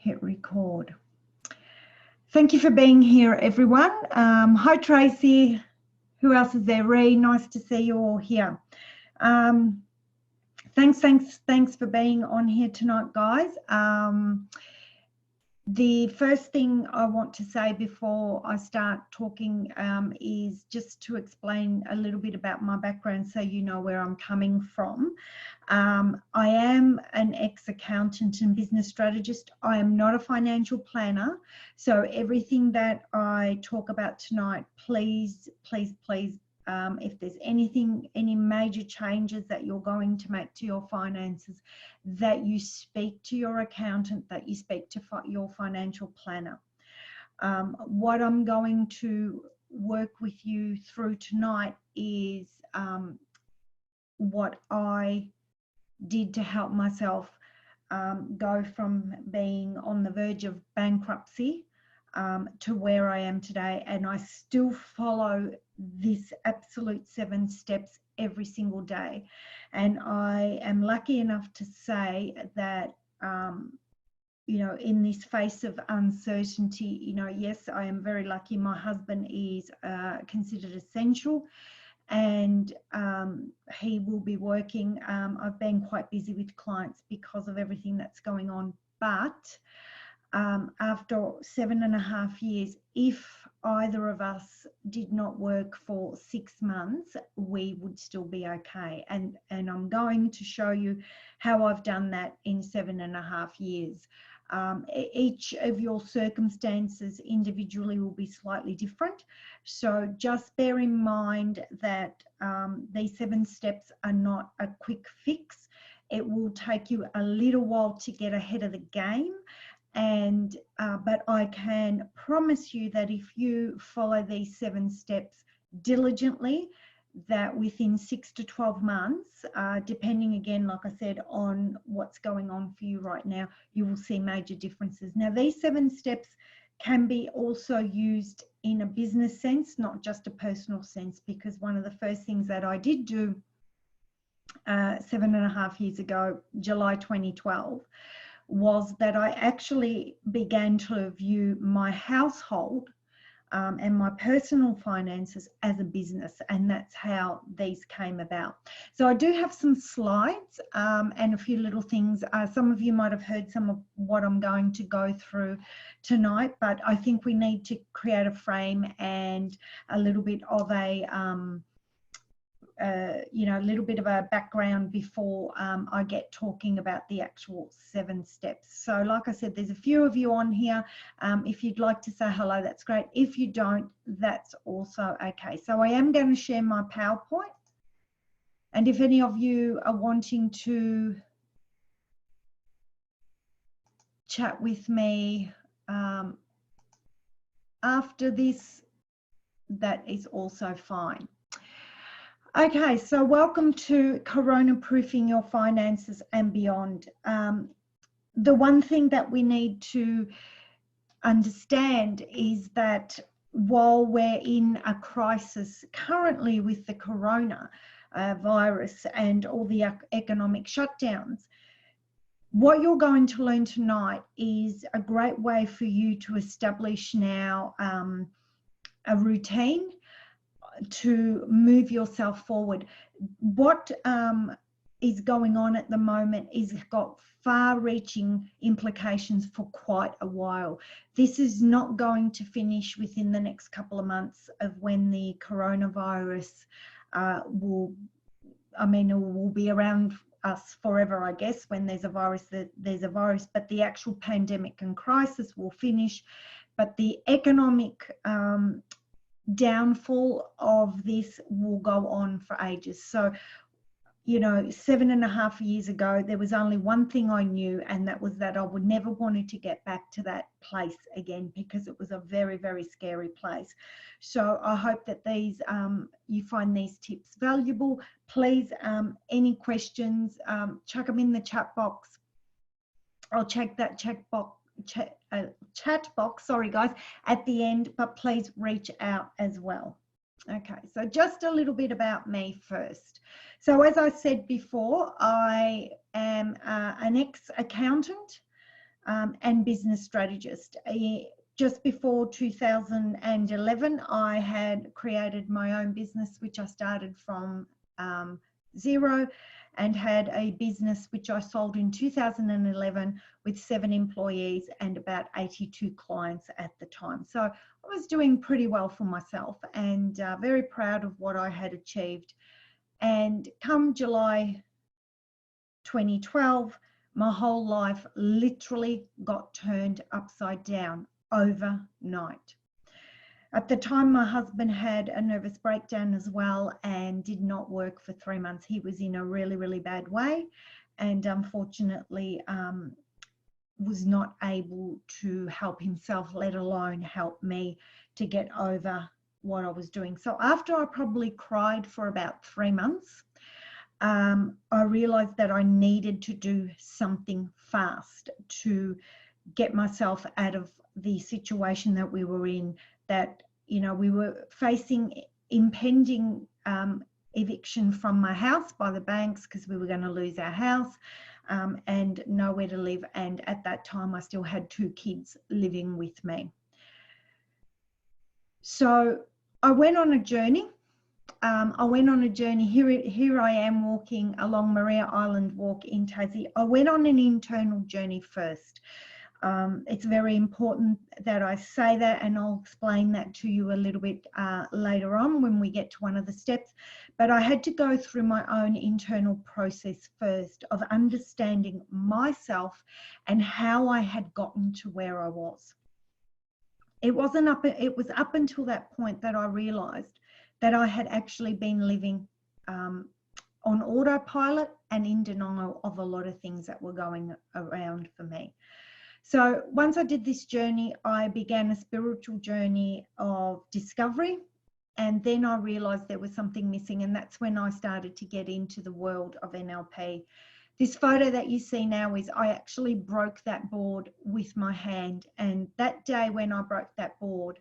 Hit record. Thank you for being here, everyone. Hi, Tracy. Who else is there? Ree, nice to see you all here. Thanks for being on here tonight, guys. The first thing I want to say before I start talking is just to explain a little bit about my background so you know where I'm coming from. I am an ex-accountant and business strategist. I am not a financial planner. So everything that I talk about tonight, please, if there's any major changes that you're going to make to your finances, that you speak to your accountant, that you speak to your financial planner. What I'm going to work with you through tonight is what I did to help myself go from being on the verge of bankruptcy to where I am today, and I still follow this absolute 7 steps every single day. And I am lucky enough to say that you know, in this face of uncertainty, you know, yes, I am very lucky. My husband is considered essential, and he will be working. I've been quite busy with clients because of everything that's going on, but after 7.5 years, if either of us did not work for 6 months, we would still be okay. And I'm going to show you how I've done that in 7.5 years. Each of your circumstances individually will be slightly different. So just bear in mind that these 7 steps are not a quick fix. It will take you a little while to get ahead of the game. And but I can promise you that if you follow these 7 steps diligently, that within 6 to 12 months, depending again, like I said, on what's going on for you right now, you will see major differences. Now, these 7 steps can be also used in a business sense, not just a personal sense, because one of the first things that I did do 7.5 years ago, July 2012, was that I actually began to view my household and my personal finances as a business, and that's how these came about. So I do have some slides and a few little things. Some of you might have heard some of what I'm going to go through tonight, but I think we need to create a frame and a little bit of a you know, a little bit of a background before I get talking about the actual 7 steps. So like I said, there's a few of you on here. If you'd like to say hello, that's great. If you don't, that's also okay. So I am going to share my PowerPoint. And if any of you are wanting to chat with me after this, that is also fine. Okay, so welcome to Corona Proofing Your Finances and Beyond. The one thing that we need to understand is that while we're in a crisis currently with the corona virus and all the economic shutdowns, what you're going to learn tonight is a great way for you to establish now a routine to move yourself forward. What is going on at the moment is got far-reaching implications for quite a while. This is not going to finish within the next couple of months of when the coronavirus will be around us forever, I guess. When there's a virus, there's a virus, but the actual pandemic and crisis will finish. But the economic downfall of this will go on for ages. So, you know, 7.5 years ago, there was only one thing I knew, and that was that I would never wanted to get back to that place again, because it was a very, very scary place. So I hope that these you find these tips valuable. Please, any questions, chuck them in the chat box. I'll check that chat box, sorry guys, at the end, but please reach out as well. Okay, so just a little bit about me first. So as I said before, I am an ex-accountant and business strategist. Just before 2011, I had created my own business, which I started from zero, and had a business which I sold in 2011 with 7 employees and about 82 clients at the time. So I was doing pretty well for myself, and very proud of what I had achieved. And come July 2012, my whole life literally got turned upside down overnight. At the time, my husband had a nervous breakdown as well and did not work for 3 months. He was in a really, really bad way, and unfortunately was not able to help himself, let alone help me to get over what I was doing. So after I probably cried for about 3 months, I realized that I needed to do something fast to get myself out of the situation that we were in, that, you know, we were facing impending eviction from my house by the banks because we were going to lose our house and nowhere to live. And at that time, I still had 2 kids living with me. So I went on a journey. Here I am walking along Maria Island Walk in Tassie. I went on an internal journey first. It's very important that I say that, and I'll explain that to you a little bit later on when we get to one of the steps. But I had to go through my own internal process first of understanding myself and how I had gotten to where I was. It was up until that point that I realized that I had actually been living on autopilot and in denial of a lot of things that were going around for me. So once I did this journey, I began a spiritual journey of discovery, and then I realized there was something missing, and that's when I started to get into the world of NLP. This photo that you see now is I actually broke that board with my hand, and that day when I broke that board,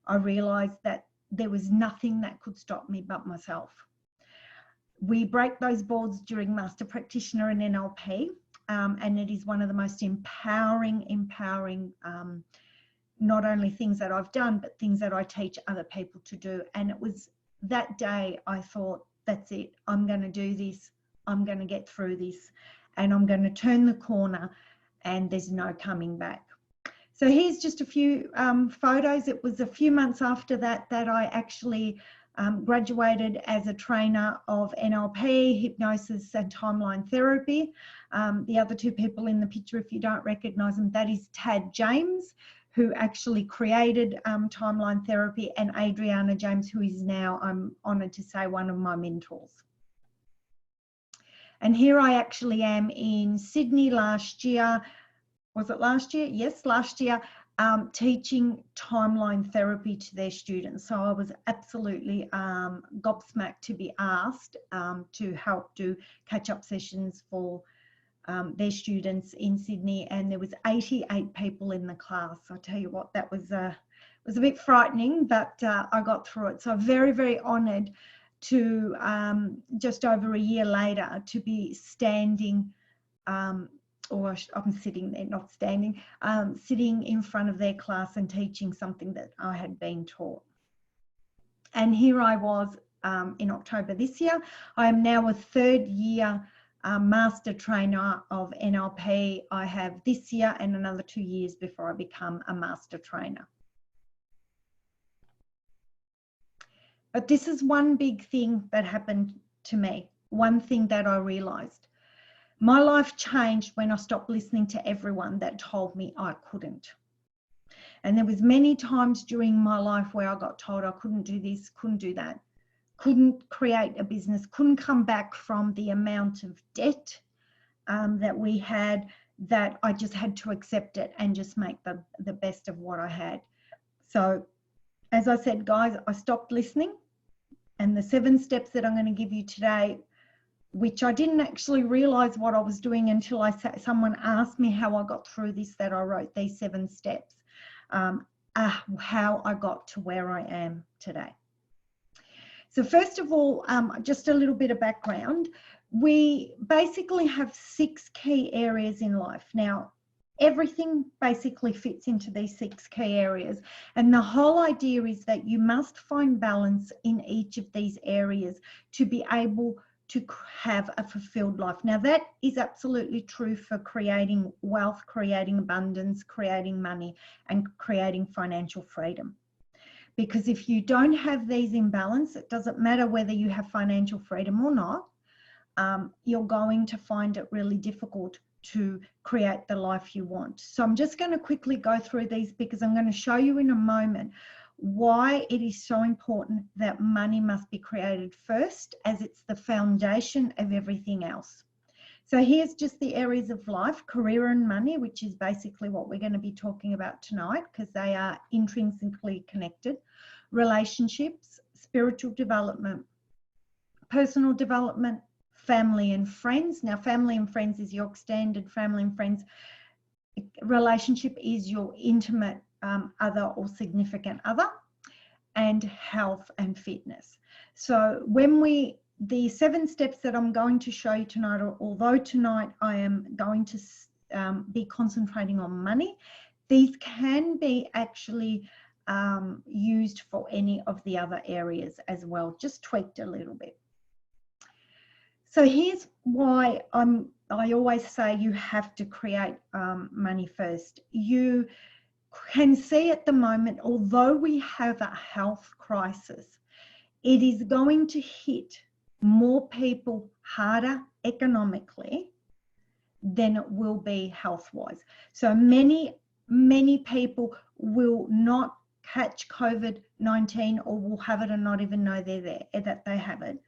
I realized that there was nothing that could stop me but myself. We break those boards during Master Practitioner and NLP, and it is one of the most empowering, not only things that I've done, but things that I teach other people to do. And it was that day I thought, that's it, I'm going to do this, I'm going to get through this, and I'm going to turn the corner, and there's no coming back. So here's just a few photos. It was a few months after that that I actually graduated as a trainer of NLP, hypnosis and timeline therapy. The other 2 people in the picture, if you don't recognize them, that is Tad James, who actually created timeline therapy, and Adriana James, who is now, I'm honored to say, one of my mentors. And here I actually am in Sydney last year. Was it last year? Yes, last year, teaching timeline therapy to their students. So I was absolutely gobsmacked to be asked to help do catch-up sessions for their students in Sydney, and there was 88 people in the class. I tell you what, that was a bit frightening, but I got through it. So I'm very, very honoured to just over a year later to be standing, or I'm sitting there, not standing, sitting in front of their class and teaching something that I had been taught. And here I was in October this year. I am now a 3rd year master trainer of NLP. I have this year and another 2 years before I become a master trainer. But this is one big thing that happened to me, one thing that I realized. My life changed when I stopped listening to everyone that told me I couldn't. And there was many times during my life where I got told I couldn't do this, couldn't do that, couldn't create a business, couldn't come back from the amount of debt that we had, that I just had to accept it and just make the best of what I had. So as I said, guys, I stopped listening, and the 7 steps that I'm going to give you today, which I didn't actually realize what I was doing until someone asked me how I got through this, that I wrote these 7 steps, how I got to where I am today. So first of all, just a little bit of background. We basically have 6 key areas in life. Now, Everything basically fits into these 6 key areas. And the whole idea is that you must find balance in each of these areas to be able to have a fulfilled life. Now, that is absolutely true for creating wealth, creating abundance, creating money, and creating financial freedom. Because if you don't have these in balance, it doesn't matter whether you have financial freedom or not, you're going to find it really difficult to create the life you want. So I'm just going to quickly go through these because I'm going to show you in a moment why it is so important that money must be created first, as it's the foundation of everything else. So here's just the areas of life: career and money, which is basically what we're going to be talking about tonight because they are intrinsically connected. Relationships, spiritual development, personal development, family and friends. Now, family and friends is your standard family and friends. Relationship is your intimate other or significant other, and health and fitness. So when the 7 steps that I'm going to show you tonight, although tonight I am going to be concentrating on money, these can be actually used for any of the other areas as well, just tweaked a little bit. So here's why I always say you have to create money first. You can see at the moment, although we have a health crisis, it is going to hit more people harder economically than it will be health-wise. So many people will not catch COVID-19 or will have it and not even know they're there, that they have it.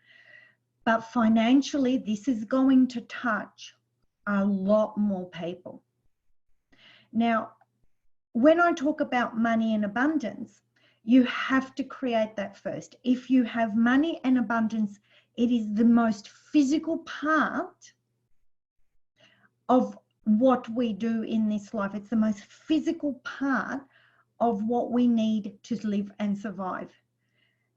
But financially, this is going to touch a lot more people. Now, when I talk about money and abundance, you have to create that first. If you have money and abundance, it is the most physical part of what we do in this life. It's the most physical part of what we need to live and survive.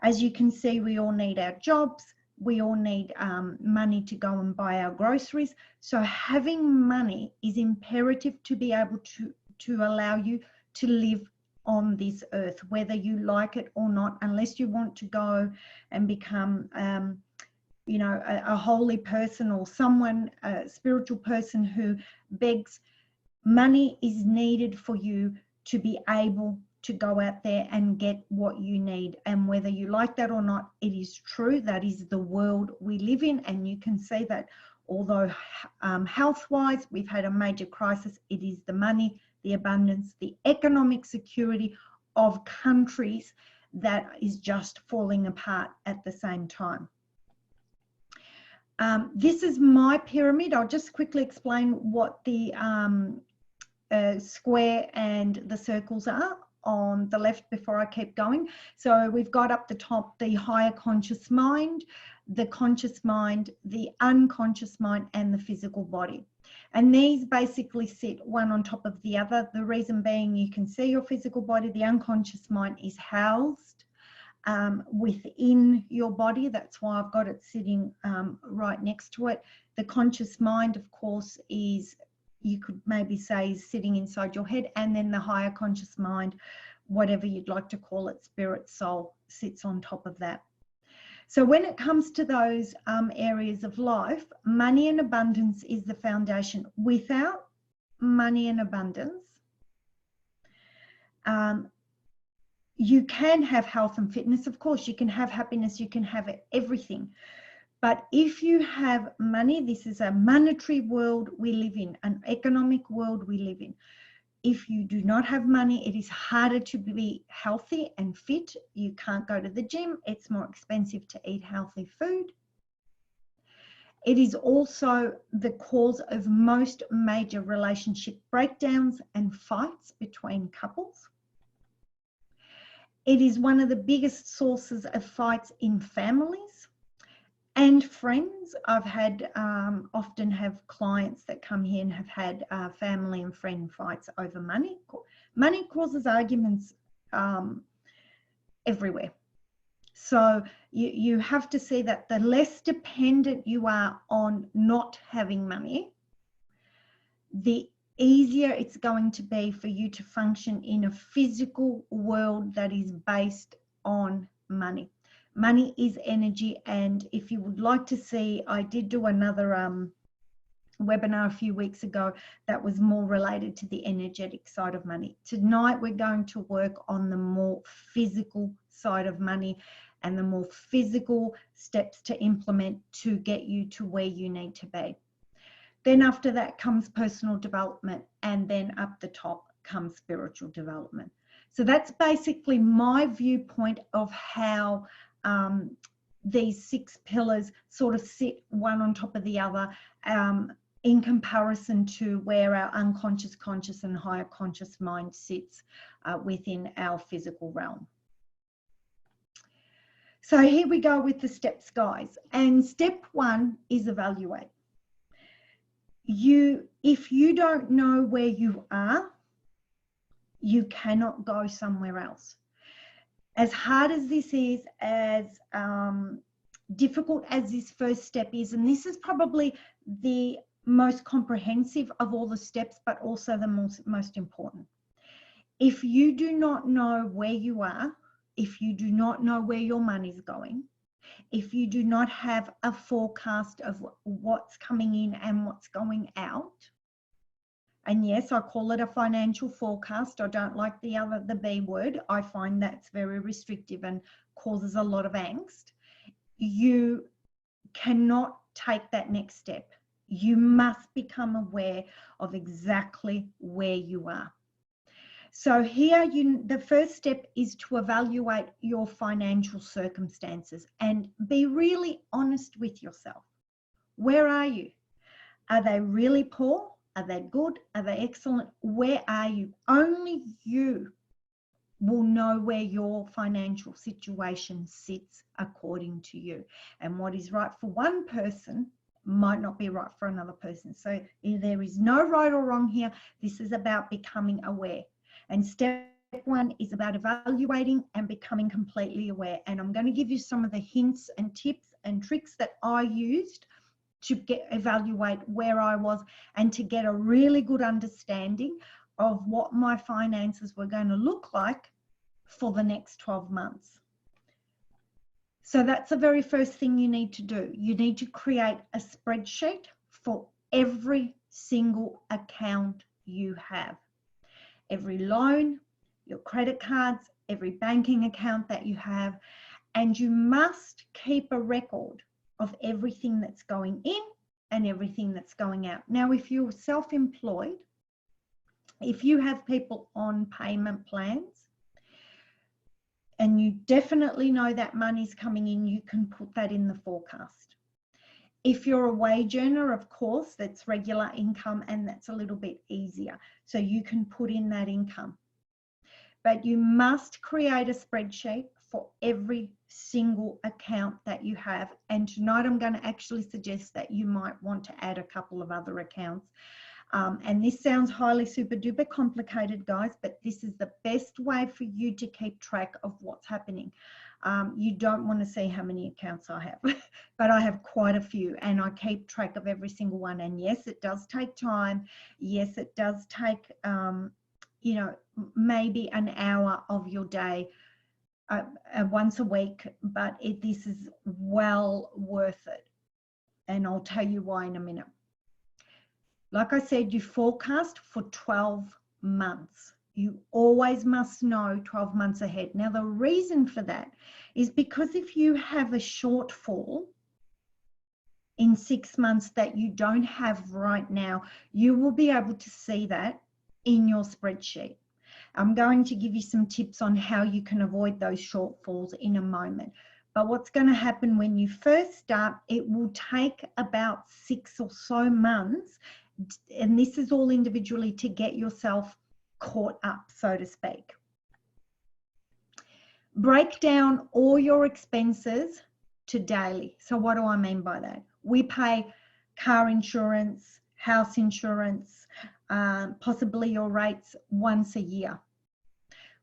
As you can see, we all need our jobs. We all need money to go and buy our groceries. So having money is imperative to be able to allow you to live on this earth, whether you like it or not, unless you want to go and become, a holy person or someone, a spiritual person who begs. Money is needed for you to be able to go out there and get what you need. And whether you like that or not, it is true. That is the world we live in. And you can see that although health-wise we've had a major crisis, it is the money, the abundance, the economic security of countries that is just falling apart at the same time. This is my pyramid. I'll just quickly explain what the square and the circles are on the left before I keep going. So we've got up the top the higher conscious mind, the conscious mind, the unconscious mind, and the physical body. And these basically sit one on top of the other. The reason being, you can see your physical body. The unconscious mind is housed within your body. That's why I've got it sitting right next to it. The conscious mind, of course, is, you could maybe say, is sitting inside your head. And then the higher conscious mind, whatever you'd like to call it, spirit, soul, sits on top of that. So when it comes to those areas of life, money and abundance is the foundation. Without money and abundance, you can have health and fitness. Of course, you can have happiness, you can have everything. But if you have money, this is a monetary world we live in, an economic world we live in. If you do not have money, it is harder to be healthy and fit. You can't go to the gym. It's more expensive to eat healthy food. It is also the cause of most major relationship breakdowns and fights between couples. It is one of the biggest sources of fights in families and friends. I've had often have clients that come here and have had family and friend fights over money. Money causes arguments everywhere. So you have to see that the less dependent you are on not having money, the easier it's going to be for you to function in a physical world that is based on money. Money is energy, and if you would like to see, I did do another webinar a few weeks ago that was more related to the energetic side of money. Tonight we're going to work on the more physical side of money and the more physical steps to implement to get you to where you need to be. Then after that comes personal development, and then up the top comes spiritual development. So that's basically my viewpoint of how these 6 pillars sort of sit one on top of the other, in comparison to where our unconscious, conscious and higher conscious mind sits within our physical realm. So here we go with the steps, guys. And step 1 is evaluate. If you don't know where you are, you cannot go somewhere else. As hard as this is, as difficult as this first step is, and this is probably the most comprehensive of all the steps, but also the most important. If you do not know where you are, if you do not know where your money's going, if you do not have a forecast of what's coming in and what's going out, and yes, I call it a financial forecast. I don't like the B word. I find that's very restrictive and causes a lot of angst. You cannot take that next step. You must become aware of exactly where you are. So here, the first step is to evaluate your financial circumstances and be really honest with yourself. Where are you? Are they really poor? Are they good? Are they excellent? Where are you? Only you will know where your financial situation sits according to you. And what is right for one person might not be right for another person. So there is no right or wrong here. This is about becoming aware. And step 1 is about evaluating and becoming completely aware. And I'm going to give you some of the hints and tips and tricks that I used to evaluate where I was and to get a really good understanding of what my finances were going to look like for the next 12 months. So that's the very first thing you need to do. You need to create a spreadsheet for every single account you have. Every loan, your credit cards, every banking account that you have, and you must keep a record of everything that's going in and everything that's going out. Now, if you're self-employed, if you have people on payment plans, and you definitely know that money's coming in, you can put that in the forecast. If you're a wage earner, of course, that's regular income, and that's a little bit easier. So you can put in that income. But you must create a spreadsheet for every single account that you have. And tonight I'm going to actually suggest that you might want to add a couple of other accounts. And this sounds highly super duper complicated, guys, but this is the best way for you to keep track of what's happening. You don't want to see how many accounts I have, but I have quite a few, and I keep track of every single one. And yes, it does take time. Yes, it does take, you know, maybe an hour of your day once a week, but this is well worth it. And I'll tell you why in a minute. Like I said, you forecast for 12 months. You always must know 12 months ahead. Now, the reason for that is because if you have a shortfall in 6 months that you don't have right now, you will be able to see that in your spreadsheet. I'm going to give you some tips on how you can avoid those shortfalls in a moment. But what's going to happen when you first start, it will take about 6 or so months, and this is all individually, to get yourself caught up, so to speak. Break down all your expenses to daily. So what do I mean by that? We pay car insurance, house insurance, possibly your rates once a year.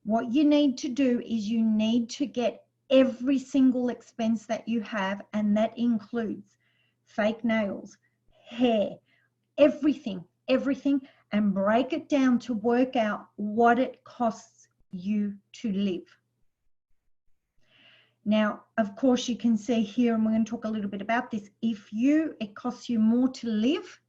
What you need to do is you need to get every single expense that you have, and that includes fake nails, hair, everything, and break it down to work out what it costs you to live. Now, of course, you can see here, and we're going to talk a little bit about this, if it costs you more to live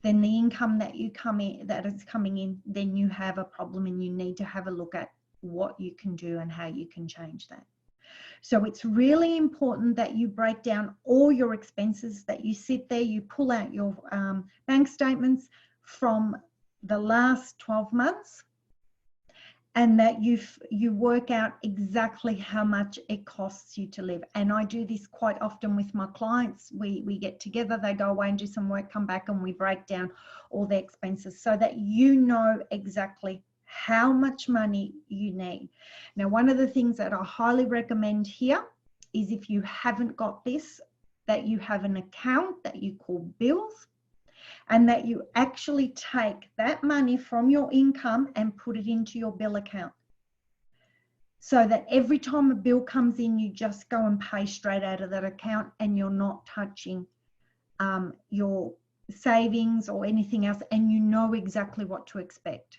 than the income that is coming in, then you have a problem, and you need to have a look at what you can do and how you can change that. So it's really important that you break down all your expenses, that you sit there, you pull out your bank statements from the last 12 months, and that you work out exactly how much it costs you to live. And I do this quite often with my clients. We get together, they go away and do some work, come back, and we break down all their expenses so that you know exactly how much money you need. Now, one of the things that I highly recommend here is, if you haven't got this, that you have an account that you call bills, and that you actually take that money from your income and put it into your bill account, so that every time a bill comes in, you just go and pay straight out of that account, and you're not touching your savings or anything else, and you know exactly what to expect.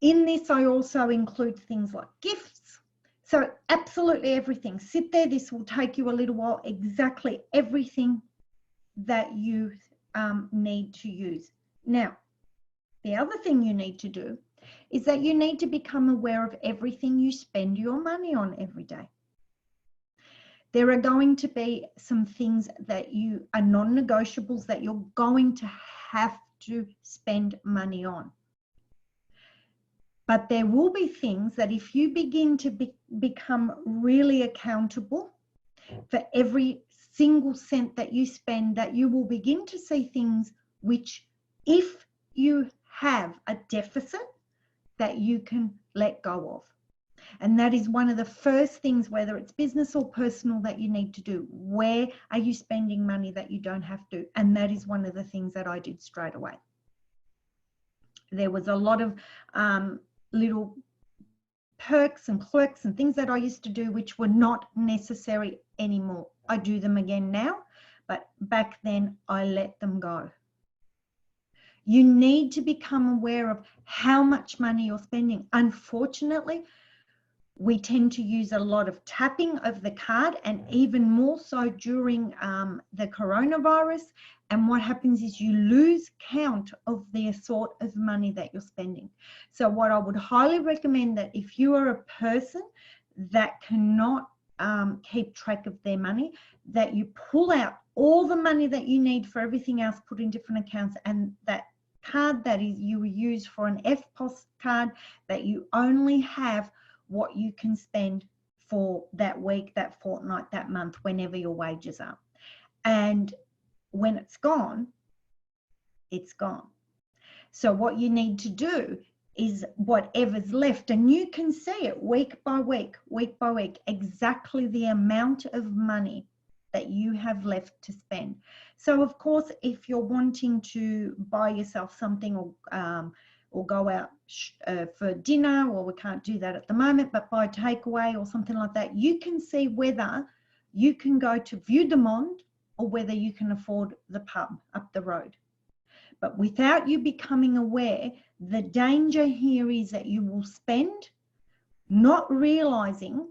In this, I also include things like gifts. So absolutely everything. Sit there. This will take you a little while. Exactly everything that you need to use. Now, the other thing you need to do is that you need to become aware of everything you spend your money on every day. There are going to be some things that are non-negotiables that you're going to have to spend money on. But there will be things that, if you begin to become really accountable for every single cent that you spend, that you will begin to see things which, if you have a deficit, that you can let go of. And that is one of the first things, whether it's business or personal, that you need to do. Where are you spending money that you don't have to? And that is one of the things that I did straight away. There was a lot of little perks and clerks and things that I used to do which were not necessary anymore. I do them again now, but back then I let them go. You need to become aware of how much money you're spending. Unfortunately, we tend to use a lot of tapping of the card, and even more so during the coronavirus. And what happens is you lose count of the sort of money that you're spending. So what I would highly recommend, that if you are a person that cannot keep track of their money, that you pull out all the money that you need for everything else, put in different accounts, and that card that you use for an FPOS card, that you only have what you can spend for that week, that fortnight, that month, whenever your wages are. And when it's gone, it's gone. So what you need to do is whatever's left, and you can see it week by week, exactly the amount of money that you have left to spend. So of course, if you're wanting to buy yourself something, or go out for dinner, well, we can't do that at the moment, but buy takeaway or something like that, you can see whether you can go to Vue de Monde or whether you can afford the pub up the road. But without you becoming aware, the danger here is that you will spend, not realizing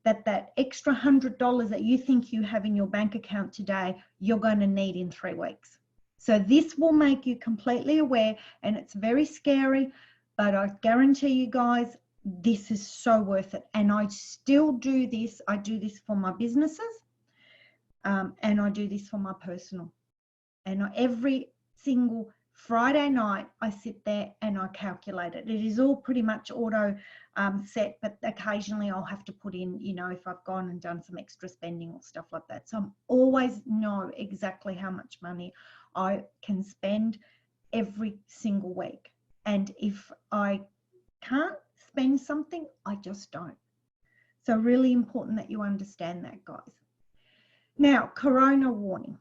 that that extra $100 that you think you have in your bank account today, you're going to need in 3 weeks. So this will make you completely aware, and it's very scary, but I guarantee you guys, this is so worth it. And I still do this. I do this for my businesses, and I do this for my personal. And every single Friday night, I sit there and I calculate it. It is all pretty much auto set, but occasionally I'll have to put in, you know, if I've gone and done some extra spending or stuff like that. So I always know exactly how much money I can spend every single week. And if I can't spend something, I just don't. So really important that you understand that, guys. Now, corona warning.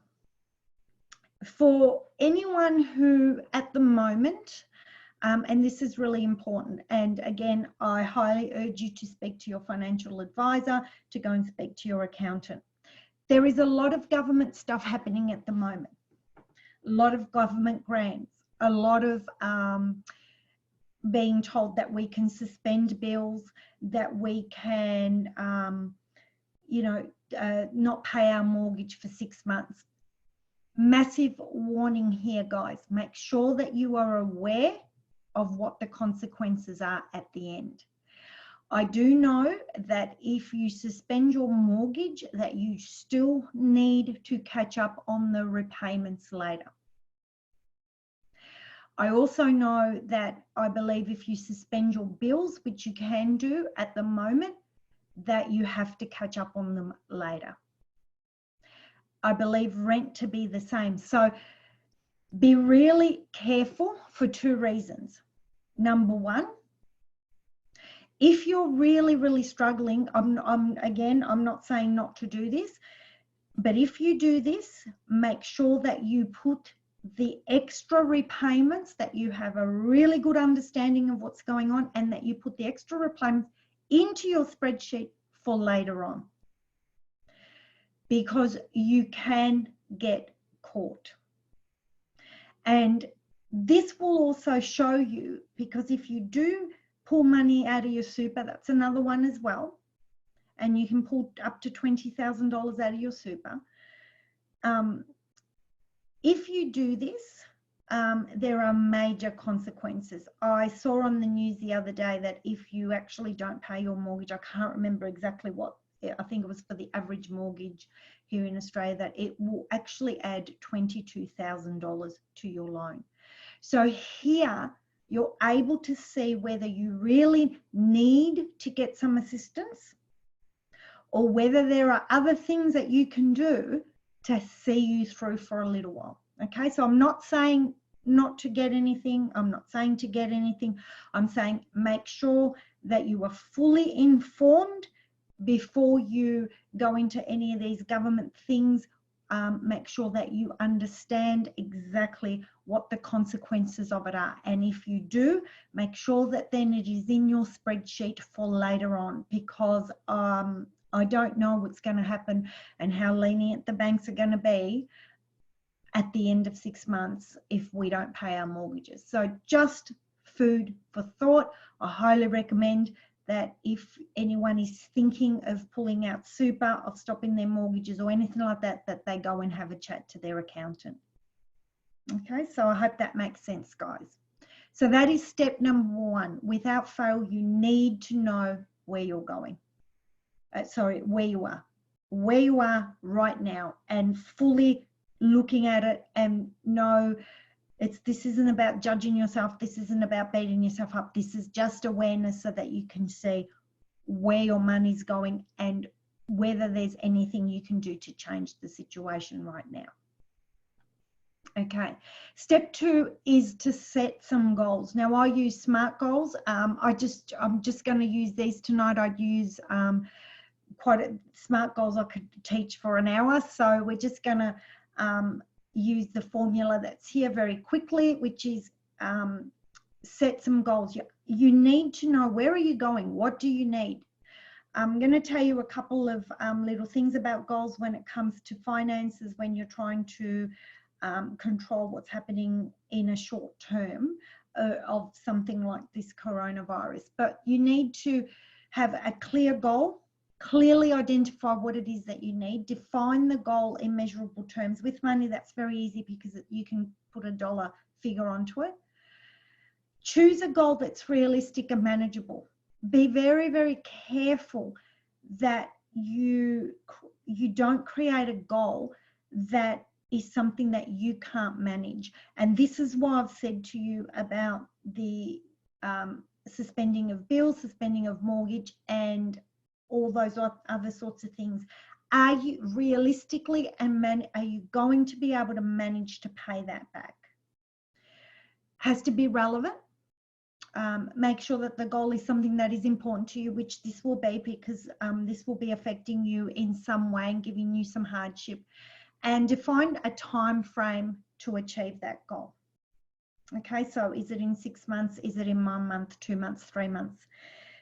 For anyone who at the moment, and this is really important, and again, I highly urge you to speak to your financial advisor, to go and speak to your accountant. There is a lot of government stuff happening at the moment, a lot of government grants. a lot of being told that we can suspend bills, that we can, not pay our mortgage for 6 months. Massive warning here, guys. Make sure that you are aware of what the consequences are at the end. I do know that if you suspend your mortgage, that you still need to catch up on the repayments later. I also know that I believe if you suspend your bills, which you can do at the moment, that you have to catch up on them later. I believe rent to be the same. So be really careful for 2 reasons. Number one, if you're really, really struggling, I'm not saying not to do this, but if you do this, make sure that you put the extra repayments, that you have a really good understanding of what's going on, and that you put the extra repayments into your spreadsheet for later on, because you can get caught. And this will also show you, because if you do pull money out of your super, that's another one as well, and you can pull up to $20,000 out of your super. If you do this, there are major consequences. I saw on the news the other day that if you actually don't pay your mortgage, I can't remember exactly what, I think it was for the average mortgage here in Australia, that it will actually add $22,000 to your loan. So here you're able to see whether you really need to get some assistance, or whether there are other things that you can do to see you through for a little while. Okay, so I'm not saying not to get anything. I'm not saying to get anything. I'm saying make sure that you are fully informed before you go into any of these government things. Make sure that you understand exactly what the consequences of it are. And if you do, make sure that then it is in your spreadsheet for later on, because I don't know what's going to happen and how lenient the banks are going to be at the end of 6 months if we don't pay our mortgages. So just food for thought. I highly recommend that if anyone is thinking of pulling out super, of stopping their mortgages or anything like that, that they go and have a chat to their accountant. Okay, so I hope that makes sense, guys. So that is step number 1. Without fail, you need to know where you're going. Where you are right now, and fully looking at it and know this isn't about judging yourself. This isn't about beating yourself up. This is just awareness so that you can see where your money's going and whether there's anything you can do to change the situation right now. Okay, step 2 is to set some goals. Now I use SMART goals. I'm just going to use these tonight. I'd use SMART goals I could teach for an hour. So we're just going to use the formula that's here very quickly, which is set some goals. You need to know, where are you going? What do you need? I'm going to tell you a couple of little things about goals when it comes to finances, when you're trying to control what's happening in a short term of something like this coronavirus. But you need to have a clear goal, clearly identify what it is that you need, define the goal in measurable terms. With money, that's very easy because you can put a dollar figure onto it. Choose a goal that's realistic and manageable. Be very, very careful that you don't create a goal that is something that you can't manage. And this is why I've said to you about the suspending of bills, suspending of mortgage, and all those other sorts of things. Are you realistically are you going to be able to manage to pay that back? Has to be relevant. Make sure that the goal is something that is important to you, which this will be, because this will be affecting you in some way and giving you some hardship. And define a time frame to achieve that goal. Okay, so is it in 6 months? Is it in 1 month, 2 months, 3 months?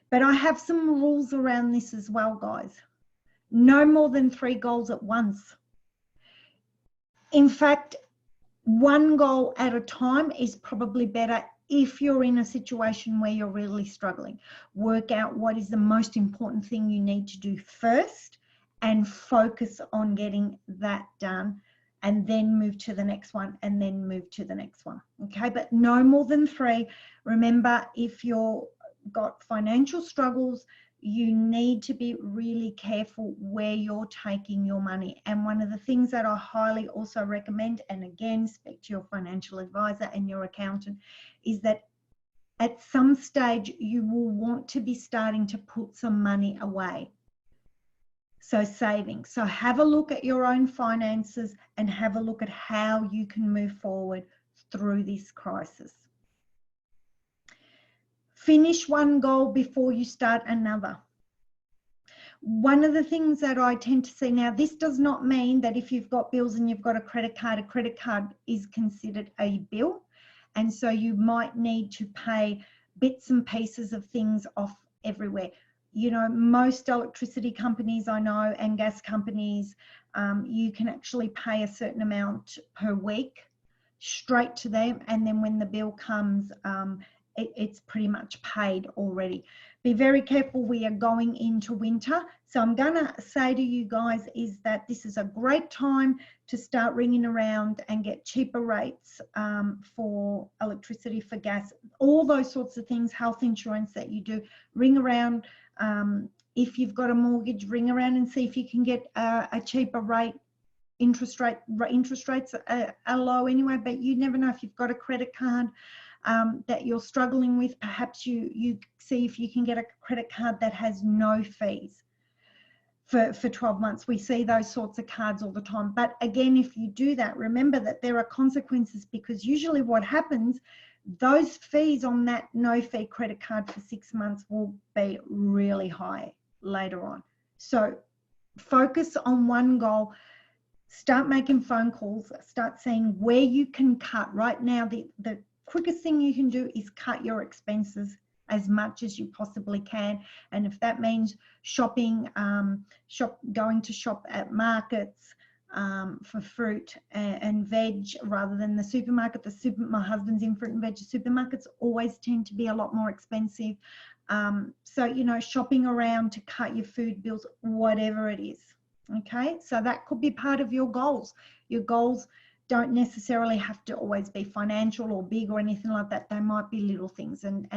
But I have some rules around this as well, guys. No more than 3 goals at once. In fact, one goal at a time is probably better. If you're in a situation where you're really struggling, work out what is the most important thing you need to do first and focus on getting that done, and then move to the next one, and then move to the next one. Okay, but no more than 3. Remember, if you're got financial struggles, you need to be really careful where you're taking your money. And one of the things that I highly also recommend, and again, speak to your financial advisor and your accountant, is that at some stage you will want to be starting to put some money away. So saving. So have a look at your own finances and have a look at how you can move forward through this crisis. Finish one goal before you start another. One of the things that I tend to see now, this does not mean that if you've got bills and you've got a credit card is considered a bill. And so you might need to pay bits and pieces of things off everywhere. You know, most electricity companies I know and gas companies, you can actually pay a certain amount per week straight to them. And then when the bill comes, it's pretty much paid already. Be very careful. We are going into winter. So I'm going to say to you guys is that this is a great time to start ringing around and get cheaper rates for electricity, for gas, all those sorts of things, health insurance that you do. Ring around. If you've got a mortgage, ring around and see if you can get a cheaper rate. Interest rates are low anyway, but you never know. If you've got a credit card that you're struggling with, perhaps you see if you can get a credit card that has no fees for 12 months. We see those sorts of cards all the time. But again, if you do that, remember that there are consequences, because usually what happens, those fees on that no fee credit card for 6 months will be really high later on. So focus on one goal. Start making phone calls, start seeing where you can cut. Right now, the quickest thing you can do is cut your expenses as much as you possibly can. And if that means shopping, going to shop at markets for fruit and veg rather than the supermarket. My husband's in fruit and veg supermarkets always tend to be a lot more expensive. So, you know, shopping around to cut your food bills, whatever it is. Okay, so that could be part of your goals. Your goals don't necessarily have to always be financial or big or anything like that. They might be little things. And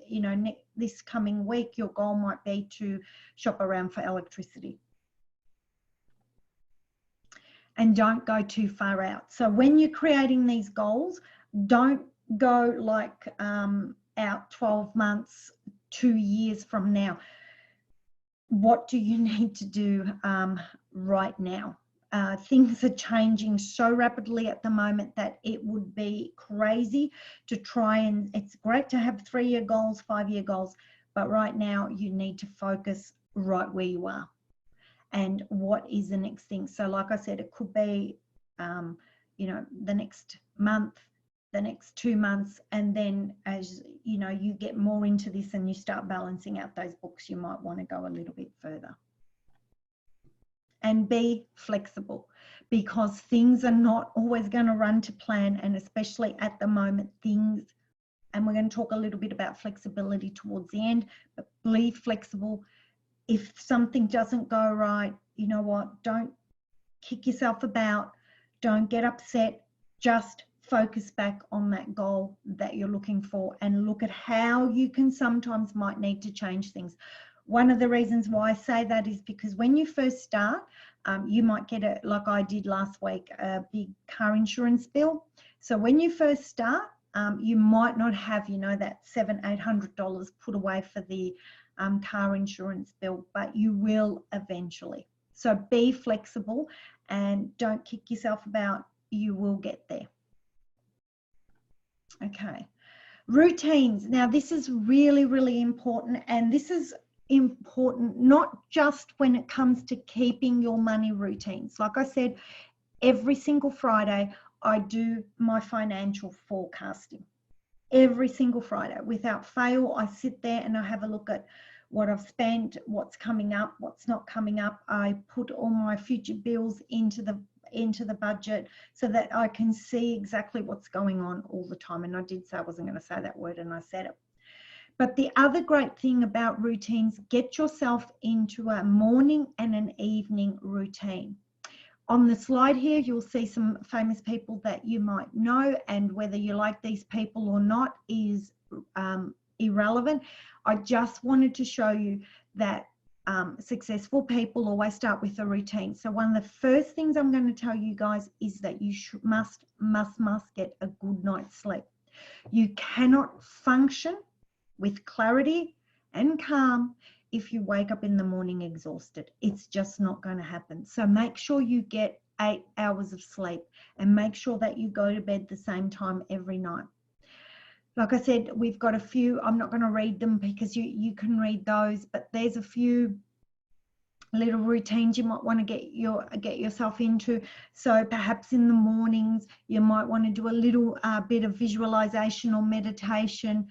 you know, this coming week, your goal might be to shop around for electricity. And don't go too far out. So when you're creating these goals, don't go like out 12 months, 2 years from now. What do you need to do right now? Things are changing so rapidly at the moment that it would be crazy to try, and it's great to have 3-year goals, 5-year goals, but right now you need to focus right where you are and what is the next thing. So like I said, it could be, you know, the next month, the next 2 months, and then as you know, you get more into this and you start balancing out those books, you might want to go a little bit further. And be flexible, because things are not always going to run to plan, and especially at the moment things, and we're going to talk a little bit about flexibility towards the end, but be flexible. If something doesn't go right, you know what, don't kick yourself about, don't get upset, just focus back on that goal that you're looking for and look at how you can sometimes might need to change things. One of the reasons why I say that is because when you first start, you might get like I did last week, a big car insurance bill. So when you first start, you might not have, you know, that $700-800 put away for the car insurance bill, but you will eventually. So be flexible and don't kick yourself about, you will get there. Okay, routines. Now this is really, really important, and this is important not just when it comes to keeping your money routines. Like I said, every single Friday I do my financial forecasting. Every single Friday, without fail, I sit there and I have a look at what I've spent, what's coming up, what's not coming up. I put all my future bills into into the budget so that I can see exactly what's going on all the time. And I did say I wasn't going to say that word, and I said it. But the other great thing about routines, get yourself into a morning and an evening routine. On the slide here, you'll see some famous people that you might know, and whether you like these people or not is irrelevant. I just wanted to show you that successful people always start with a routine. So one of the first things I'm going to tell you guys is that you must get a good night's sleep. You cannot function with clarity and calm if you wake up in the morning exhausted. It's just not going to happen. So make sure you get 8 hours of sleep, and make sure that you go to bed the same time every night. Like I said, we've got a few. I'm not going to read them because you can read those, but there's a few little routines you might want to get yourself into. So perhaps in the mornings you might want to do a little bit of visualization or meditation.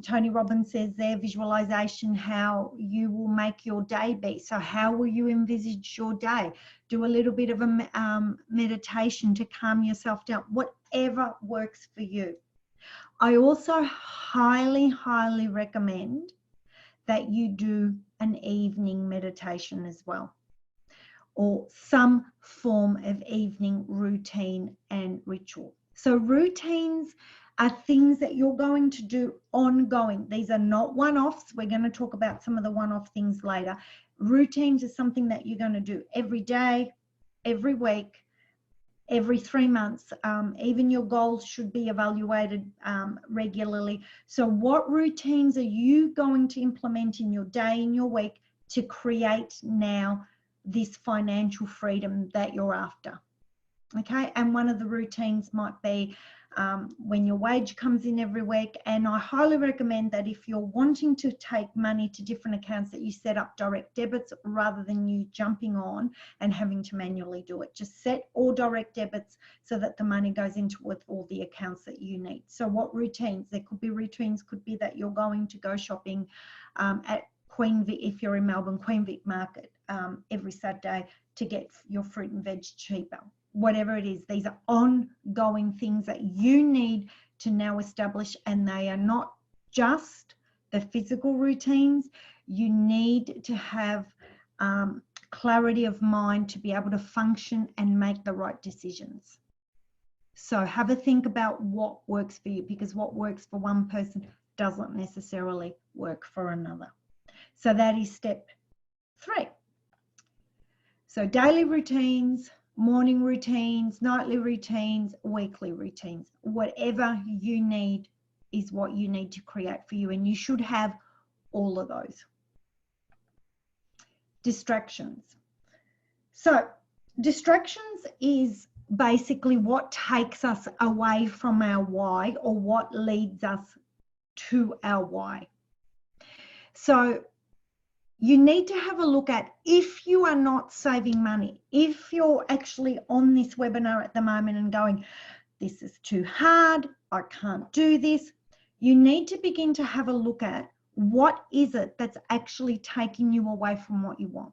Tony Robbins says there, visualization, how you will make your day be. So how will you envisage your day? Do a little bit of a meditation to calm yourself down, whatever works for you. I also highly, highly recommend that you do an evening meditation as well, or some form of evening routine and ritual. So routines are things that you're going to do ongoing. These are not one-offs. We're going to talk about some of the one-off things later. Routines is something that you're going to do every day, every week, every 3 months. Even your goals should be evaluated regularly. So what routines are you going to implement in your day, in your week, to create now this financial freedom that you're after? Okay, and one of the routines might be when your wage comes in every week. And I highly recommend that if you're wanting to take money to different accounts, that you set up direct debits rather than you jumping on and having to manually do it. Just set all direct debits so that the money goes into with all the accounts that you need. So what routines? There could be routines, could be that you're going to go shopping at Queen Vic, if you're in Melbourne, Queen Vic Market every Saturday to get your fruit and veg cheaper. Whatever it is, these are ongoing things that you need to now establish, and they are not just the physical routines. You need to have clarity of mind to be able to function and make the right decisions. So have a think about what works for you, because what works for one person doesn't necessarily work for another. So that is step 3. So daily routines, morning routines, nightly routines, weekly routines. Whatever you need is what you need to create for you, and you should have all of those. Distractions. So distractions is basically what takes us away from our why, or what leads us to our why. So you need to have a look at, if you are not saving money, if you're actually on this webinar at the moment and going, this is too hard, I can't do this, you need to begin to have a look at what is it that's actually taking you away from what you want.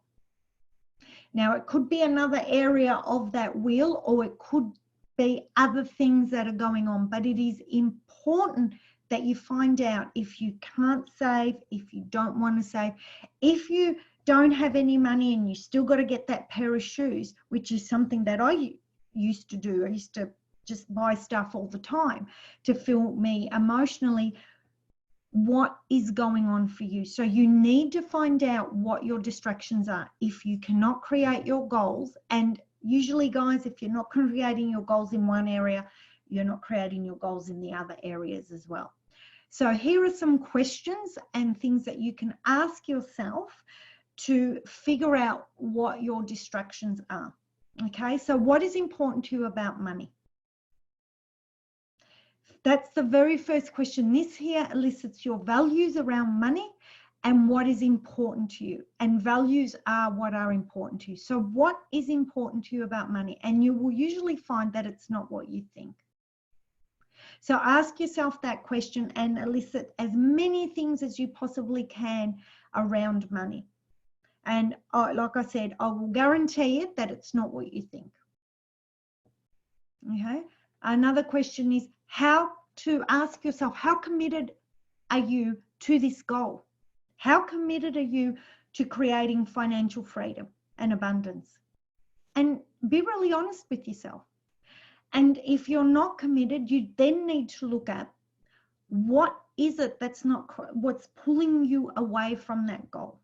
Now, it could be another area of that wheel, or it could be other things that are going on, but it is important that you find out if you can't save, if you don't want to save, if you don't have any money and you still got to get that pair of shoes, which is something that I used to do. I used to just buy stuff all the time to fill me emotionally. What is going on for you? So you need to find out what your distractions are. If you cannot create your goals, and usually, guys, if you're not creating your goals in one area, you're not creating your goals in the other areas as well. So here are some questions and things that you can ask yourself to figure out what your distractions are. Okay, so what is important to you about money? That's the very first question. This here elicits your values around money and what is important to you. And values are what are important to you. So what is important to you about money? And you will usually find that it's not what you think. So ask yourself that question and elicit as many things as you possibly can around money. And like I said, I will guarantee it that it's not what you think. Okay. Another question is how to ask yourself, how committed are you to this goal? How committed are you to creating financial freedom and abundance? And be really honest with yourself. And if you're not committed, you then need to look at what is it that's not, what's pulling you away from that goal.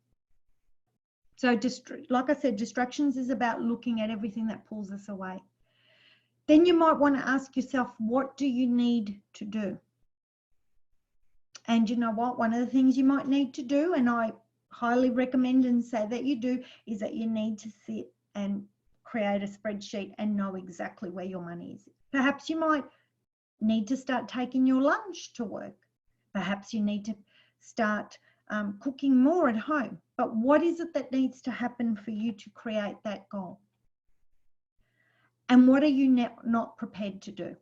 So just like I said, distractions is about looking at everything that pulls us away. Then you might want to ask yourself, what do you need to do? And you know what? One of the things you might need to do, and I highly recommend and say that you do, is that you need to sit and create a spreadsheet and know exactly where your money is. Perhaps you might need to start taking your lunch to work. Perhaps you need to start cooking more at home. But what is it that needs to happen for you to create that goal? And what are you not prepared to do?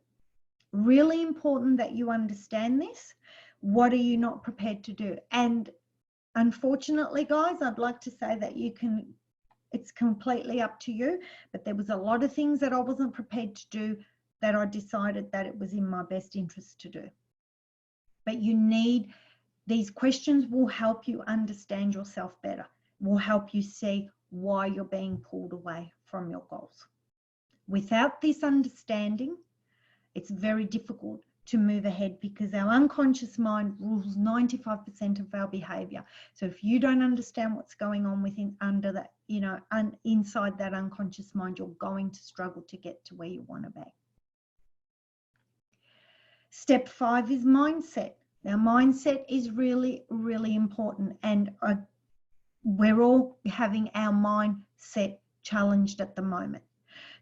Really important that you understand this. What are you not prepared to do? And unfortunately, guys, I'd like to say that you can, it's completely up to you, but there was a lot of things that I wasn't prepared to do that I decided that it was in my best interest to do. But you need, these questions will help you understand yourself better, will help you see why you're being pulled away from your goals. Without this understanding, it's very difficult to move ahead because our unconscious mind rules 95% of our behavior. So if you don't understand what's going on within, under that, you know, inside that unconscious mind, you're going to struggle to get to where you want to be. Step 5 is mindset. Now, mindset is really, really important, and we're all having our mindset challenged at the moment.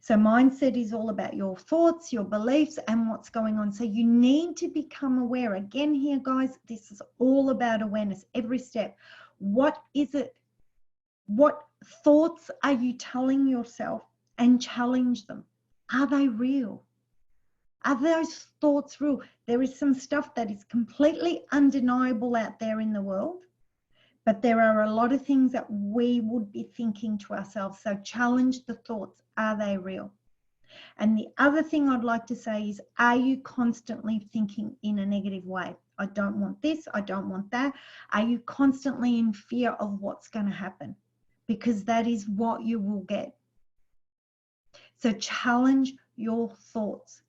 So mindset is all about your thoughts, your beliefs, and what's going on. So you need to become aware. Again here, guys, this is all about awareness, every step. What is it? What thoughts are you telling yourself? And challenge them. Are they real? Are those thoughts real? There is some stuff that is completely undeniable out there in the world, but there are a lot of things that we would be thinking to ourselves. So challenge the thoughts. Are they real? And the other thing I'd like to say is, are you constantly thinking in a negative way? I don't want this. I don't want that. Are you constantly in fear of what's going to happen? Because that is what you will get. So challenge your thoughts.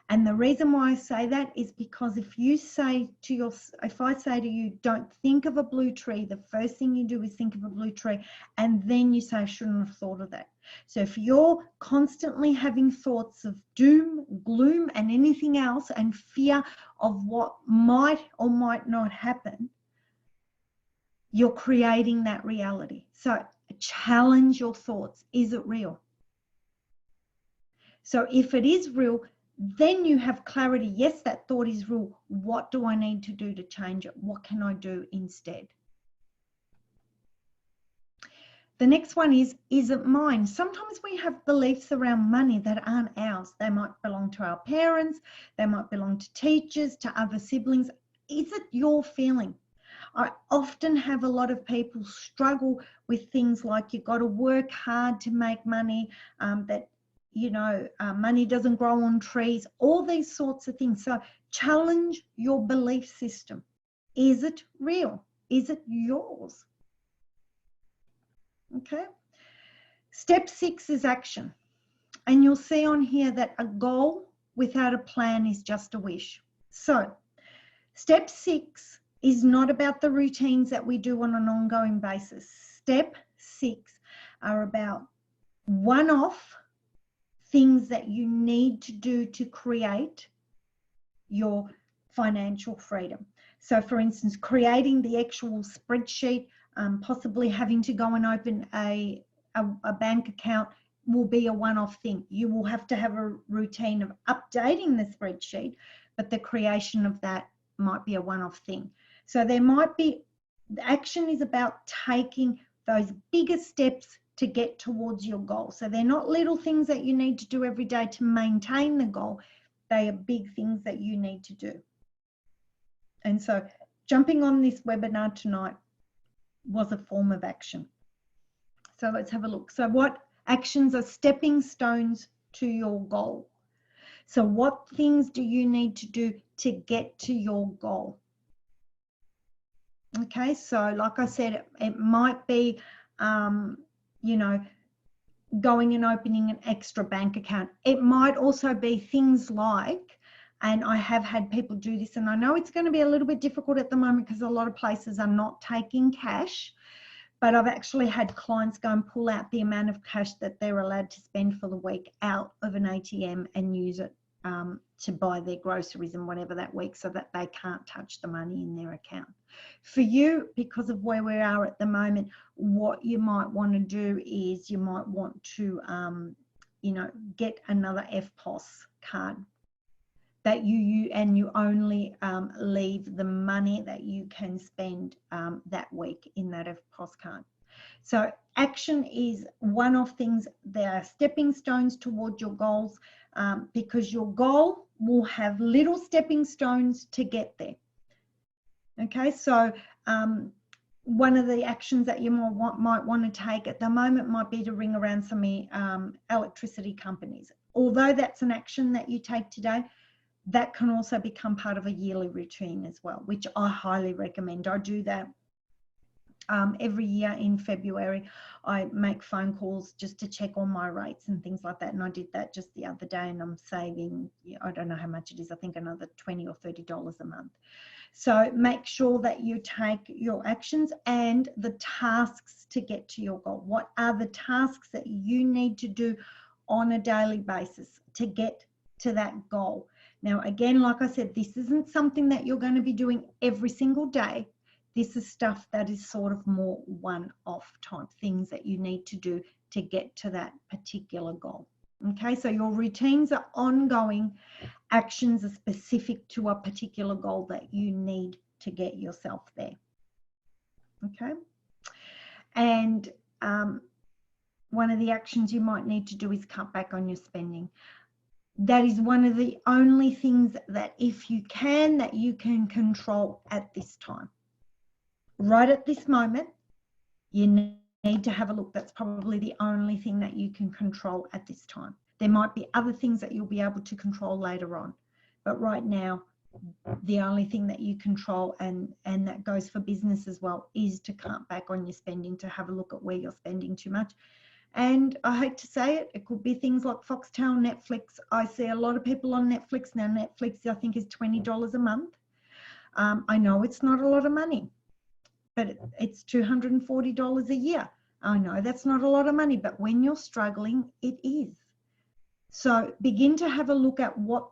And the reason why I say that is because if you say to if I say to you, don't think of a blue tree, the first thing you do is think of a blue tree, and then you say, I shouldn't have thought of that. So if you're constantly having thoughts of doom, gloom, and anything else, and fear of what might or might not happen, you're creating that reality. So challenge your thoughts. Is it real? So if it is real, then you have clarity. Yes, that thought is real. What do I need to do to change it? What can I do instead? The next one is it mine? Sometimes we have beliefs around money that aren't ours. They might belong to our parents. They might belong to teachers, to other siblings. Is it your feeling? I often have a lot of people struggle with things like you've got to work hard to make money, that money doesn't grow on trees, all these sorts of things. So challenge your belief system. Is it real? Is it yours? Okay. Step 6 is action. And you'll see on here that a goal without a plan is just a wish. So step 6 is not about the routines that we do on an ongoing basis. Step 6 are about one-off things that you need to do to create your financial freedom. So for instance, creating the actual spreadsheet, possibly having to go and open a bank account will be a one-off thing. You will have to have a routine of updating the spreadsheet, but the creation of that might be a one-off thing. So there might be, the action is about taking those bigger steps to get towards your goal. So they're not little things that you need to do every day to maintain the goal. They are big things that you need to do. And so jumping on this webinar tonight was a form of action. So let's have a look. So what actions are stepping stones to your goal? So what things do you need to do to get to your goal? Okay, so like I said, it might be, you know, going and opening an extra bank account. It might also be things like, and I have had people do this, and I know it's going to be a little bit difficult at the moment because a lot of places are not taking cash, but I've actually had clients go and pull out the amount of cash that they're allowed to spend for the week out of an ATM and use it to buy their groceries and whatever that week, so that they can't touch the money in their account. For you, because of where we are at the moment, what you might want to do is you might want to, you know, get another FPOS card that you only leave the money that you can spend that week in that FPOS card. So action is one-off things. They are stepping stones toward your goals, because your goal will have little stepping stones to get there. Okay, so one of the actions that you might want to take at the moment might be to ring around some electricity companies. Although that's an action that you take today, that can also become part of a yearly routine as well, which I highly recommend. I do that every year in February. I make phone calls just to check on my rates and things like that, and I did that just the other day, and I'm saving, I don't know how much it is, I think another $20 or $30 a month. So make sure that you take your actions and the tasks to get to your goal. What are the tasks that you need to do on a daily basis to get to that goal? Now, again, like I said, this isn't something that you're going to be doing every single day. This is stuff that is sort of more one-off type things that you need to do to get to that particular goal. Okay, so your routines are ongoing. Actions are specific to a particular goal that you need to get yourself there. Okay, and one of the actions you might need to do is cut back on your spending. That is one of the only things that, if you can, that you can control at this time. Right at this moment, you need to have a look. That's probably the only thing that you can control at this time. There might be other things that you'll be able to control later on, but right now, the only thing that you control, and that goes for business as well, is to cut back on your spending, to have a look at where you're spending too much. And I hate to say it, it could be things like Foxtel, Netflix. I see a lot of people on Netflix now. Netflix, I think, is $20 a month. I know it's not a lot of money, but it's $240 a year. I know that's not a lot of money, but when you're struggling, it is. So begin to have a look at what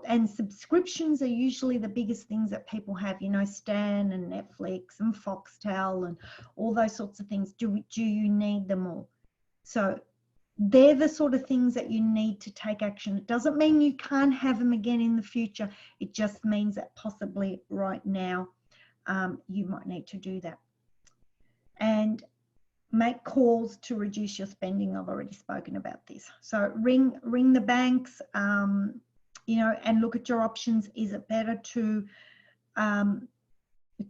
and subscriptions are usually the biggest things that people have, you know, Stan and Netflix and Foxtel and all those sorts of things. Do you need them all? So they're the sort of things that you need to take action. It doesn't mean you can't have them again in the future. It just means that possibly right now you might need to do that. And make calls to reduce your spending. I've already spoken about this. So ring the banks, you know, and look at your options. Is it better to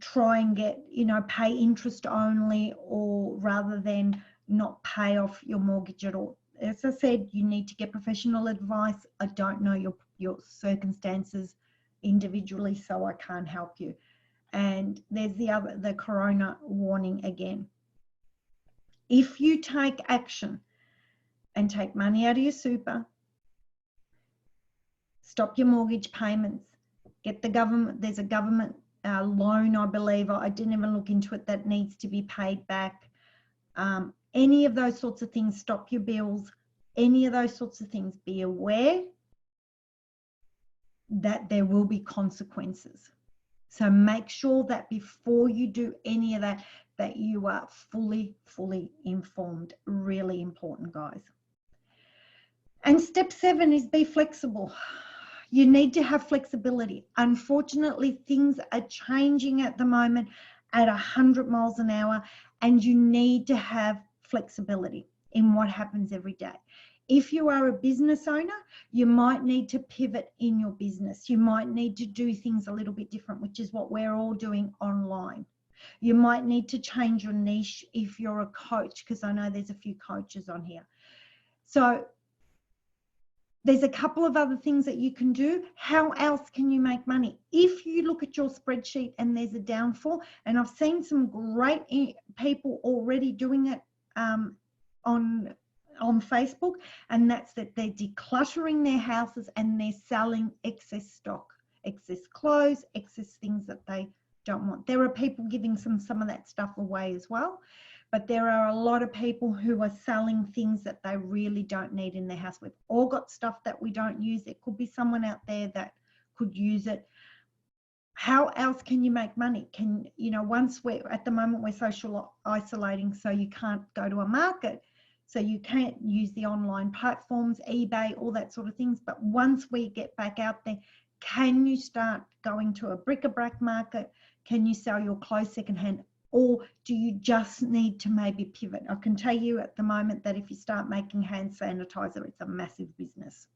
try and get, you know, pay interest only, or rather than not pay off your mortgage at all? As I said, you need to get professional advice. I don't know your circumstances individually, so I can't help you. And there's the corona warning again. If you take action and take money out of your super, stop your mortgage payments, get the government, there's a government loan, I believe, I didn't even look into it, that needs to be paid back. Any of those sorts of things, stop your bills, any of those sorts of things, be aware that there will be consequences. So make sure that before you do any of that, that you are fully informed. Really important, guys. And step 7 is be flexible. You need to have flexibility. Unfortunately, things are changing at the moment at 100 miles an hour, and you need to have flexibility in what happens every day. If you are a business owner, you might need to pivot in your business. You might need to do things a little bit different, which is what we're all doing online. You might need to change your niche if you're a coach, because I know there's a few coaches on here. So There's a couple of other things that you can do. How else can you make money? If you look at your spreadsheet and there's a downfall, and I've seen some great people already doing it on Facebook, and that's that they're decluttering their houses and they're selling excess stock, excess clothes, excess things that they don't want. There are people giving some of that stuff away as well, but there are a lot of people who are selling things that they really don't need in their house. We've all got stuff that we don't use. There could be someone out there that could use it. How else can you make money? Once at the moment we're social isolating, so you can't go to a market, so you can't use the online platforms, eBay, all that sort of things. But once we get back out there, can you start going to a bric-a-brac market? Can you sell your clothes secondhand? Or do you just need to maybe pivot? I can tell you at the moment that if you start making hand sanitizer, it's a massive business.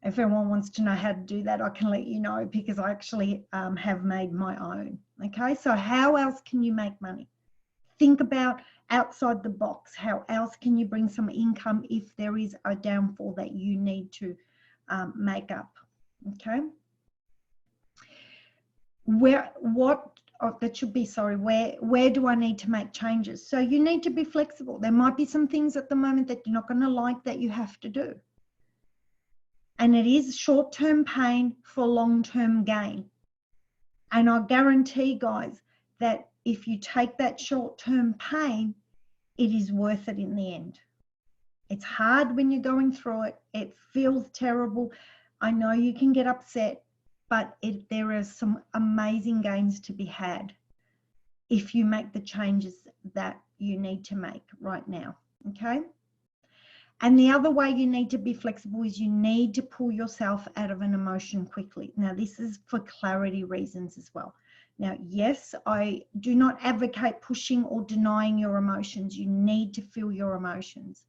If anyone wants to know how to do that, I can let you know, because I actually have made my own. Okay, so how else can you make money? Think about outside the box. How else can you bring some income if there is a downfall that you need to make up? Okay. Where do I need to make changes? So you need to be flexible. There might be some things at the moment that you're not going to like that you have to do. And it is short-term pain for long-term gain. And I guarantee, guys, that if you take that short-term pain, it is worth it in the end. It's hard when you're going through it. It feels terrible. I know you can get upset, but there are some amazing gains to be had if you make the changes that you need to make right now, okay? And the other way you need to be flexible is you need to pull yourself out of an emotion quickly. Now, this is for clarity reasons as well. Now, yes, I do not advocate pushing or denying your emotions. You need to feel your emotions,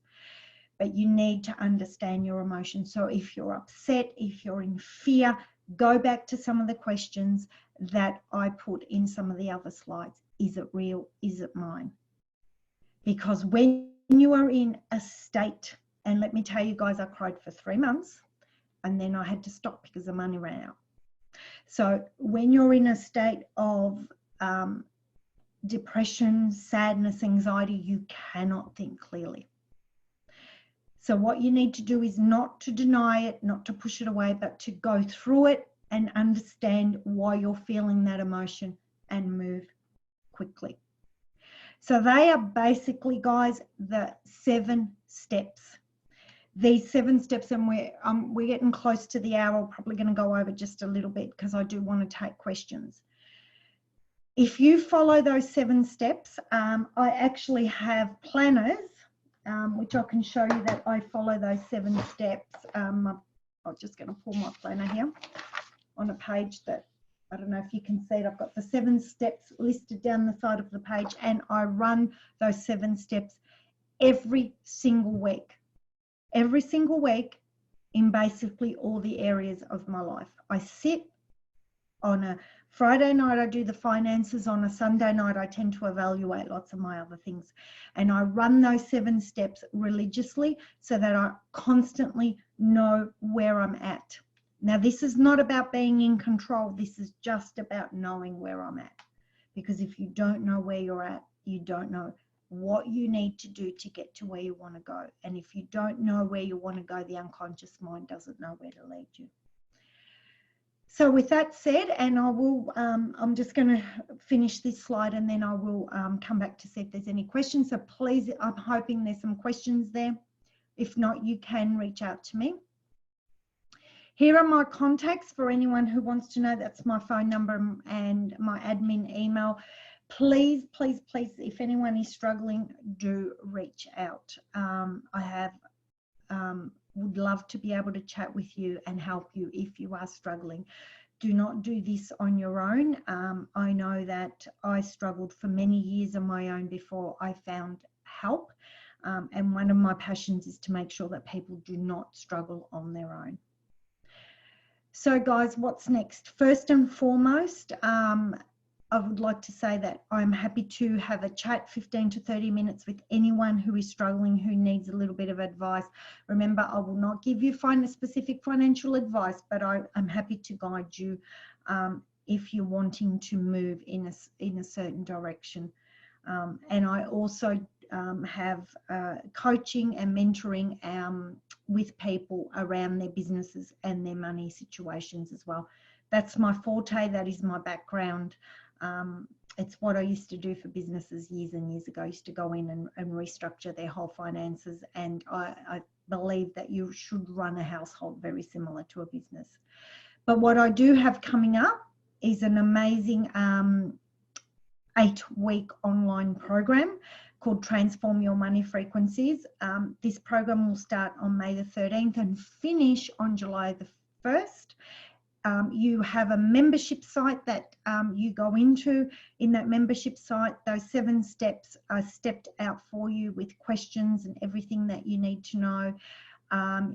but you need to understand your emotions. So if you're upset, if you're in fear, go back to some of the questions that I put in some of the other slides. Is it real? Is it mine? Because when you are in a state, and let me tell you guys, I cried for 3 months and then I had to stop because the money ran out. So when you're in a state of depression, sadness, anxiety, you cannot think clearly. So what you need to do is not to deny it, not to push it away, but to go through it and understand why you're feeling that emotion and move quickly. So they are basically, guys, the 7 steps. These 7 steps, and we're getting close to the hour. I'm probably going to go over just a little bit because I do want to take questions. If you follow those 7 steps, I actually have planners, which I can show you that I follow those 7 steps. I'm just going to pull my planner here on a page that, I don't know if you can see it. I've got the 7 steps listed down the side of the page, and I run those 7 steps every single week in basically all the areas of my life. I sit on a Friday night, I do the finances. On a Sunday night, I tend to evaluate lots of my other things. And I run those 7 steps religiously so that I constantly know where I'm at. Now, this is not about being in control. This is just about knowing where I'm at. Because if you don't know where you're at, you don't know what you need to do to get to where you want to go. And if you don't know where you want to go, the unconscious mind doesn't know where to lead you. So with that said, and I will, I'm just going to finish this slide and then I will come back to see if there's any questions. So please, I'm hoping there's some questions there. If not, you can reach out to me. Here are my contacts for anyone who wants to know. That's my phone number and my admin email. Please, please, please, if anyone is struggling, do reach out. Would love to be able to chat with you and help you if you are struggling. Do not do this on your own. I know that I struggled for many years on my own before I found help. And one of my passions is to make sure that people do not struggle on their own. So guys, what's next? First and foremost, I would like to say that I'm happy to have a chat 15 to 30 minutes with anyone who is struggling, who needs a little bit of advice. Remember, I will not give you specific financial advice, but I'm happy to guide you if you're wanting to move in a certain direction. And I also have coaching and mentoring with people around their businesses and their money situations as well. That's my forte. That is my background. It's what I used to do for businesses years and years ago. I used to go in and restructure their whole finances, and I believe that you should run a household very similar to a business. But what I do have coming up is an amazing 8-week online program called Transform Your Money Frequencies. This program will start on May the 13th and finish on July the 1st. You have a membership site that you go into. In that membership site, those 7 steps are stepped out for you with questions and everything that you need to know.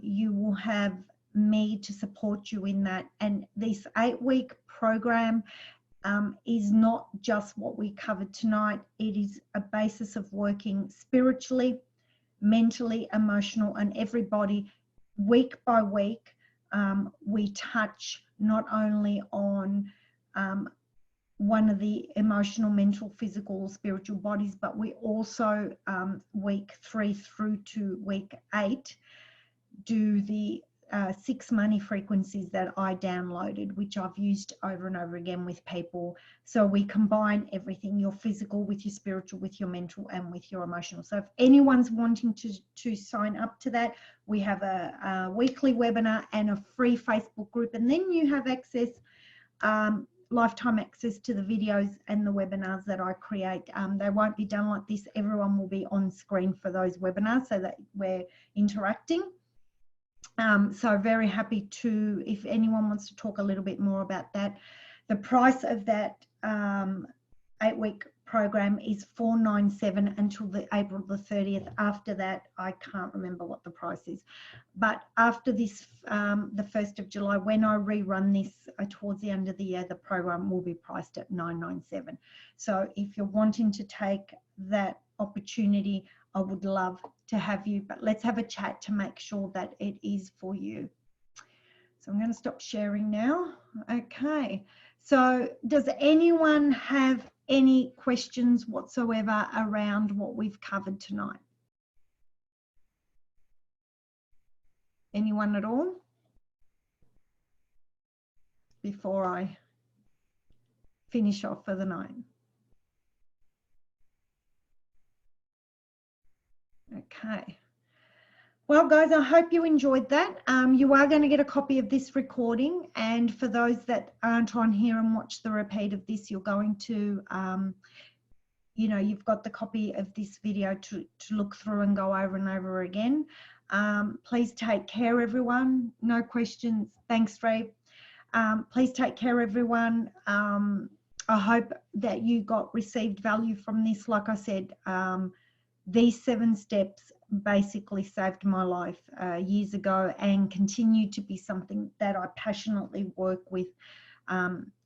You will have me to support you in that. And this 8-week program is not just what we covered tonight. It is a basis of working spiritually, mentally, emotional, and everybody week by week. We touch not only on one of the emotional, mental, physical, spiritual bodies, but we also week 3 through to week 8 do the 6 money frequencies that I downloaded, which I've used over and over again with people. So we combine everything, your physical with your spiritual, with your mental, and with your emotional. So if anyone's wanting to sign up to that, we have a weekly webinar and a free Facebook group, and then you have access, lifetime access to the videos and the webinars that I create. They won't be done like this. Everyone will be on screen for those webinars so that we're interacting. So very happy to, if anyone wants to talk a little bit more about that. The price of that 8-week program is $497 until April the 30th. After that, I can't remember what the price is. But after this, the 1st of July, when I rerun this towards the end of the year, the program will be priced at $997. So if you're wanting to take that opportunity, I would love to have you, but let's have a chat to make sure that it is for you. So I'm going to stop sharing now. Okay. So does anyone have any questions whatsoever around what we've covered tonight? Anyone at all? Before I finish off for the night. Okay. Well, guys, I hope you enjoyed that. You are going to get a copy of this recording, and for those that aren't on here and watch the repeat of this, you're going to, you know, you've got the copy of this video to look through and go over and over again. Please take care, everyone. No questions. Thanks, Ray. Please take care, everyone. I hope that you received value from this. Like I said, these 7 steps basically saved my life years ago, and continue to be something that I passionately work with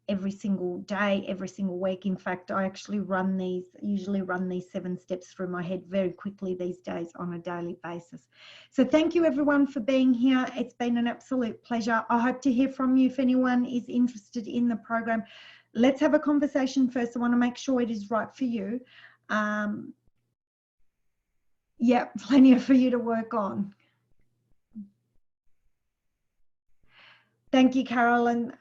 every single day, every single week. In fact, I actually usually run these 7 steps through my head very quickly these days on a daily basis. So thank you, everyone, for being here. It's been an absolute pleasure. I hope to hear from you if anyone is interested in the program. Let's have a conversation first. I want to make sure it is right for you. Yeah, plenty for you to work on. Thank you, Carolyn.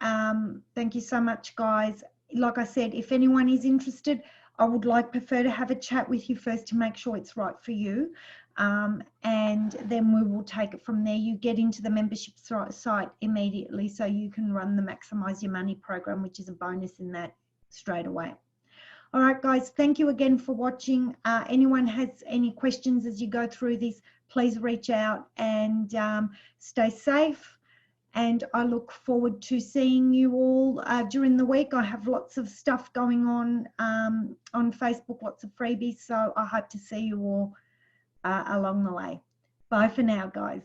Thank you so much, guys. Like I said, if anyone is interested, I would prefer to have a chat with you first to make sure it's right for you. And then we will take it from there. You get into the membership site immediately, so you can run the Maximize Your Money program, which is a bonus in that straight away. All right, guys, thank you again for watching. Anyone has any questions as you go through this, please reach out, and stay safe. And I look forward to seeing you all during the week. I have lots of stuff going on Facebook, lots of freebies. So I hope to see you all along the way. Bye for now, guys.